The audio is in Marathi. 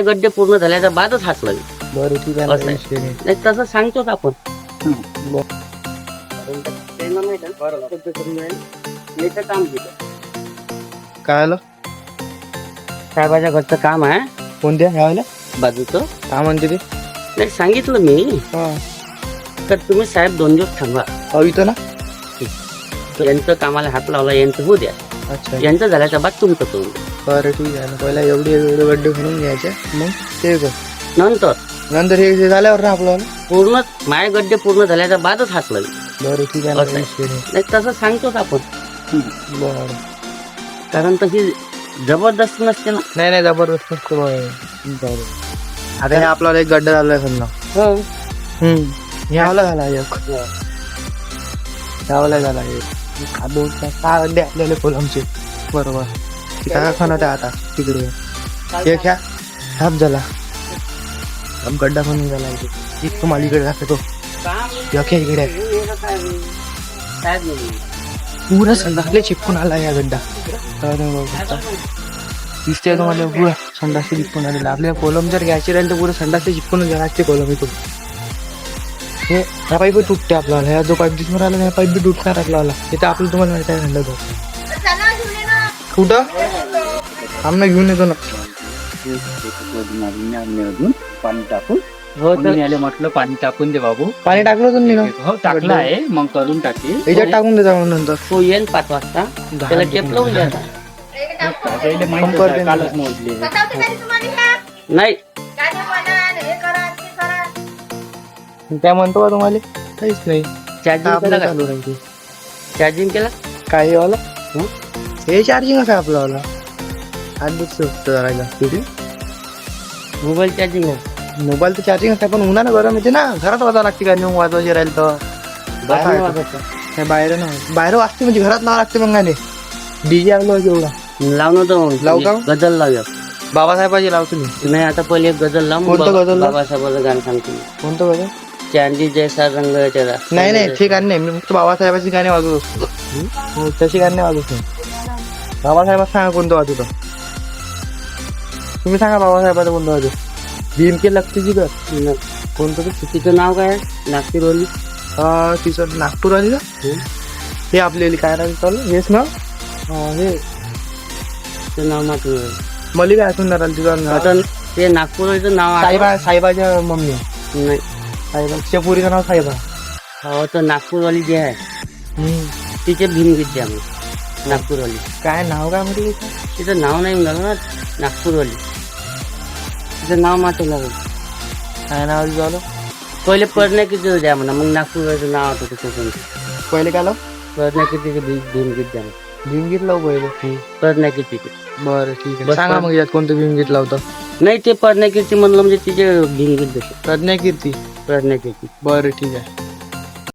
गड्डे पूर्ण झाल्याच्या बादच हाकलं. बरं ठीक आहे असं आहे. नाही तसं सांगतोच आपण. काम केलं काय आलं साहेबाच्या घरचं काम आहे कोणत्या ह्याला बाजूचं. काय म्हणते ते नाही सांगितलं मी हा तर तुम्ही साहेब 2 दिवस थांबा. इथं ना यांचं कामाला हात लावला यांचं होऊ द्या. अच्छा यांचं झाल्याच्या बाद तुमचं करून द्या. बरं ठीक आहे ना पहिला एवढे गड्डे भरून घ्यायचे मग ते कर नंतर नंतर हे झाल्यावर ना आपलं पूर्ण माय गड्डे पूर्ण झाल्याच्या बादच हाकलं. बरं ठीक आहे ना असं आहे. नाही तसं सांगतोच आपण. बरं कारण तशी जबरदस्ती नसते ना. नाही जबरदस्त नसतं बरं आता हे आपल्याला एक गड्डा झालाय समजा हो ह्यावला झाला एक ह्यावला झाला एक 2-6 गड्डे आपल्याला कोलमचे बरोबर काय खाणं आता तिकडे एक ह्याप झाला अब गड्डा पण झाला एक तुम्हाला इकडे दाखवतो इकडे पुरा संडासले चिपकून आला या गड्डा दिसते तुम्हाला पुरा संडासले चिपकून आलेला आपल्या कोलम जर घ्यायची राहील तर पुरा संडासले चिपकून घ्यायचे कोलम इथून हे ह्या पाईप तुटते आपल्याला ह्या जो पाईप दिसून राहिला ह्या पाईप बी तुटणार आपल्याला इथं आपलं तुम्हाला माहिती आहे म्हणलं तो कुठं आम्ही घेऊन येतो ना पाणी टाकून हो तर म्हटलं पाणी टाकून दे बाबू. पाणी टाकलं होतं ना हो टाकलं आहे मग करून टाकी. याच्यात टाकून देता मग नंतर तो येईल 5 वाजता त्याला टेप लावून द्यायचा. कालच मोजले. नाही काय म्हणतो बा तुम्हाला काहीच नाही चार्जिंग आपलं केला का? चालू राहील चार्जिंग केला काय वाला हे चार्जिंग असं आपलं वाला आधीच राहिला मोबाईल चार्जिंग आहे. मोबाईल तर चार्जिंग असते पण उन्हानं गरम येते ना घरात वाजावं लागते का मग वाजवायचे राहील तर बाहेर वाजवायचं. काय बाहेर ना बाहेर वाजते म्हणजे घरात लावा लागते मग गाणे डीजे आणलो एवढा लाव नव्हतं लावू का? गजल लावूया. बाबासाहेबाची लावतो मी नाही आता पहिले एक गजल लाव मग कोणतं गझल लाव? बाबासाहेबाचं गाणं सांगतो मी. कोणतं बघा चांदी जैसा रंग त्याला. नाही ते गाणे नाही मी फक्त बाबासाहेबाची गाणे वाजवत असतो तशी गाणे वाजवत नाही बाबासाहेबा सांगा कोणतं वाजवतो तुम्ही सांगा बाबासाहेबाचं कोणतं वाजव भीम के लगतीची घर कोणतं ते तिचं नाव काय आहे? नागपूरवली. तिचं नागपूर आली का हे आपल्याला काय नाव चालू हेच ना हे ते नाव मात्र मला काय असून राहिलं तिचं आता ते नागपूरचं नाव आहे. साहेबाच्या मम्मी नाही साहेबाच्या पुरीचं नाव साहेबा हो तर नागपूरवाली जे आहे तिचे भीमगीत द्या मग. नागपूरवाली काय नाव काय म्हटलं तिचं नाव नाही मिळालं ना. नागपूरवाली तिचं नाव मात्र लागेल. काय नाव झालं पहिले पडण्या किती द्या म्हणा मग नागपूरवालीचं नाव आठवतं तसं. पहिले काय लाव पडण्या कितीचे भीमगीत द्या मग. भीमगीत लाव पहिले पडण्या कितीचे बरं ठीक आहे बस सांगा पण. मग यात कोणतं भीमगीत लावतं नाही ते पडण्या किती म्हणलं म्हणजे तिचे भीमगीत जसे प्रज्ञा कीर्ती पडण्या किती. बरं ठीक आहे